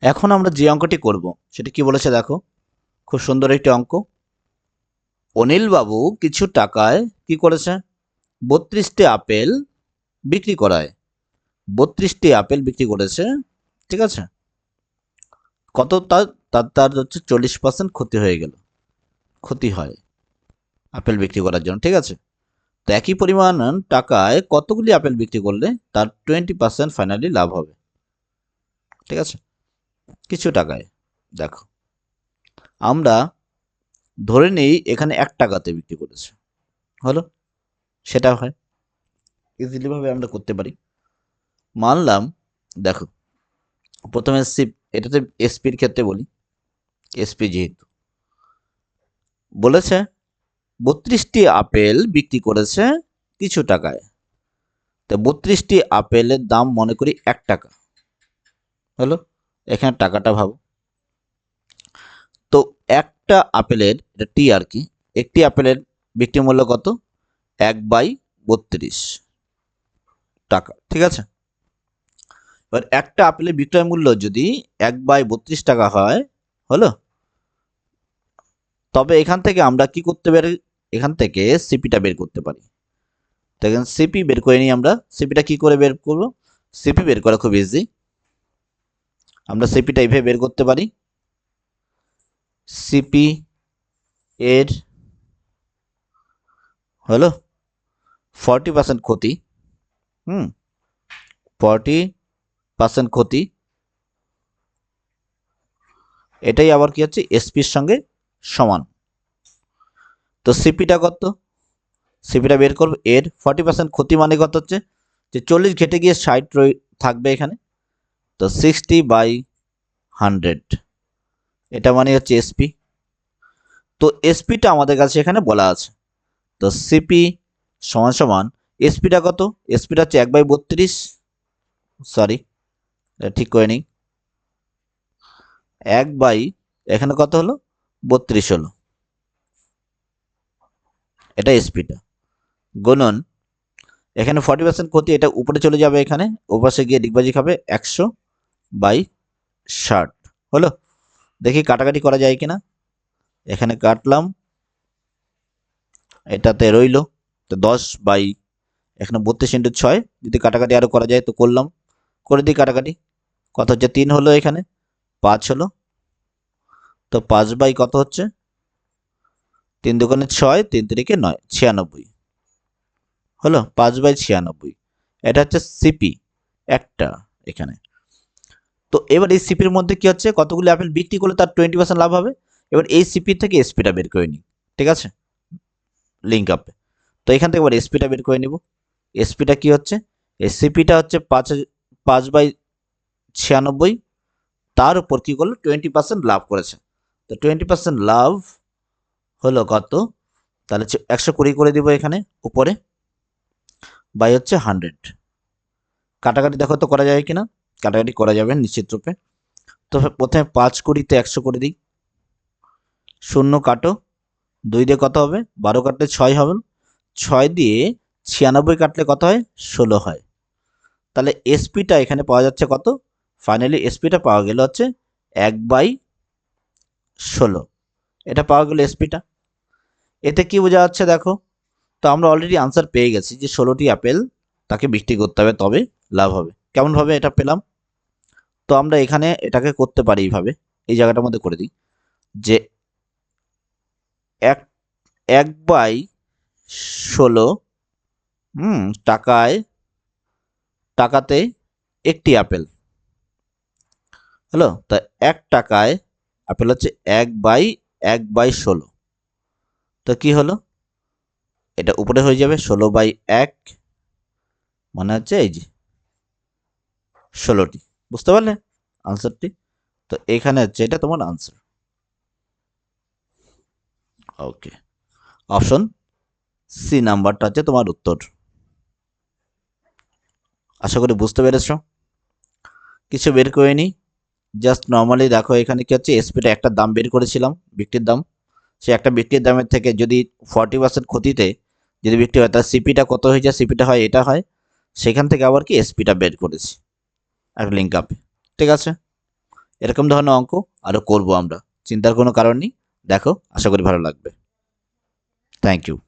এখন আমরা যে অঙ্কটি করব সেটা কি বলেছে দেখো, খুব সুন্দর একটি অঙ্ক। অনিল বাবু কিছু টাকায় কি করেছে, 32টি আপেল বিক্রি করায়, 32টি আপেল বিক্রি করেছে, ঠিক আছে। কত তার তার তার হচ্ছে 40% ক্ষতি হয়ে গেল, ক্ষতি হয় আপেল বিক্রি করার জন্য, ঠিক আছে। তো একই পরিমাণ টাকায় কতগুলি আপেল বিক্রি করলে তার 20% ফাইনালি লাভ হবে, ঠিক আছে। কিছু টাকায়, দেখো আমরা ধরে নেই এখানে 1 টাকাতে বিক্রি করেছে, হলো, সেটা হয় ইজিলি ভাবে আমরা করতে পারি। মানলাম, দেখো প্রথমে এটাতে এসপির ক্ষেত্রে বলি, এসপি যেহেতু বলেছে 32টি আপেল বিক্রি করেছে কিছু টাকায়, তো 32টি আপেলের দাম মনে করি 1 টাকা, হলো। এখানে টাকাটা ভাবো, তো একটা আপেলের, এটা টি আর কি, একটি আপেলের বিক্রি মূল্য কত, 1/32 টাকা, ঠিক আছে। এবার একটা আপেলের বিক্রয় মূল্য যদি 1/32 টাকা হয়, হলো, তবে এখান থেকে আমরা কি করতে পারি, এখান থেকে সিপিটা বের করতে পারি। তো এখানে সিপি বের করে নিই আমরা। সিপিটা কি করে বের করব, সিপি বের করা খুব ইজি। আমরা সিপিটা এইভাবে বের করতে পারি, সিপি এর হলো 40% ক্ষতি, 40% ক্ষতি, এটাই আবার কি হচ্ছে এসপির সঙ্গে সমান। তো সিপিটা কত, সিপিটা বের করব, এর 40% ক্ষতি মানে কত হচ্ছে, যে 40 ঘেটে গিয়ে 60 থাকবে এখানে, তো 60/100, এটা মানে হচ্ছে এসপি। তো এসপিটা আমাদের কাছে এখানে বলা আছে, তো সিপি সমান সমান এসপিটা কত, এসপিটা হচ্ছে 1/32, সরি ঠিক করে নিই, 1 বাই, এখানে কত হলো 32 হলো, এটা এসপিটা, গুণন এখানে 40% ক্ষতি, এটা উপরে চলে যাবে, এখানে ওপাশে গিয়ে ডিগবাজি খাবে, 100/60 হলো। দেখি কাটাকাটি করা যায় কিনা, এখানে কাটলাম, এটাতে রইল, তো 10 বাই, এখানে 32 × 6, যদি কাটাকাটি আরো করা যায় তো করলাম, করে দিই কাটাকাটি, কত হচ্ছে 3 হলো, এখানে 5 হলো, তো 5 বাই কত হচ্ছে, 3 × 2 = 6, 3 × 3 = 9, 96 হলো, 5/96, এটা হচ্ছে সিপি একটা এখানে। তো এবার এই সিপির মধ্যে কি হচ্ছে, কতগুলি আপেল বিক্রি করলে তার 20% লাভ হবে। এবার এই সিপি থেকে এসপিটা বের করে নিই, ঠিক আছে, লিঙ্ক আপে। তো এখান থেকে এবার এসপিটা বের করে নিব। এসপিটা কি হচ্ছে, এসপিটা হচ্ছে 5/96, তার উপর কি করলো 20% লাভ করেছে, তো 20% লাভ হলো কত, তাহলে 120 করে দিব এখানে উপরে, বাই হচ্ছে 100, কাটাকাটি দেখো তো করা যাবে কিনা, কাটাকাটি করা যাবে নিশ্চিত রূপে। তো প্রথমে 5 × 20 তে 100 করে দিই, 0 কাটো, 2 দিয়ে কত হবে, 12 কাটলে 6 হবে, 6 দিয়ে 96 কাটলে কত হয়, 16 হয়। তাহলে এসপিটা এখানে পাওয়া যাচ্ছে কত, ফাইনালি এসপিটা পাওয়া গেল হচ্ছে 1/16, এটা পাওয়া গেল এসপিটা। এতে কি বোঝা যাচ্ছে দেখো, তো আমরা অলরেডি আনসার পেয়ে গেছি যে 16টি আপেল তাকে বিক্রি করতে হবে তবে লাভ হবে। কেমন ভাবে এটা পেলাম, তো আমরা এখানে এটাকে করতে পারি এইভাবে, এই জায়গাটার মধ্যে করে দিই, যে এক 1/16 টাকায়, টাকাতে একটি আপেল, হলো, তা 1 টাকায় আপেল হচ্ছে 1/16, তো কি হলো, এটা উপরে হয়ে যাবে 16/1, মানে হচ্ছে এই যে 16টি, বুঝতে পারলে আনসারটি। তো এখানে হচ্ছে এটা তোমার আনসার, ওকে, অপশন সি নাম্বারটা হচ্ছে তোমার উত্তর। আশা করি বুঝতে পেরেছ, কিছু বের করে নিই, জাস্ট নর্মালি দেখো এখানে কি হচ্ছে, এসপিটা একটা দাম বের করেছিলাম, বিক্রির দাম, সে একটা বিক্রির দামের থেকে যদি 40% ক্ষতিতে যদি বিক্রি হয়, তার সিপিটা কত হয়ে যায়, সিপিটা হয় এটা হয়, সেখান থেকে আবার কি এসপিটা বের করেছি একটা লিঙ্ক আপে, ঠিক আছে। এরকম ধরনের অঙ্ক আরও করব আমরা, চিন্তার কোনো কারণ নেই। দেখো, আশা করি ভালো লাগবে। Thank you.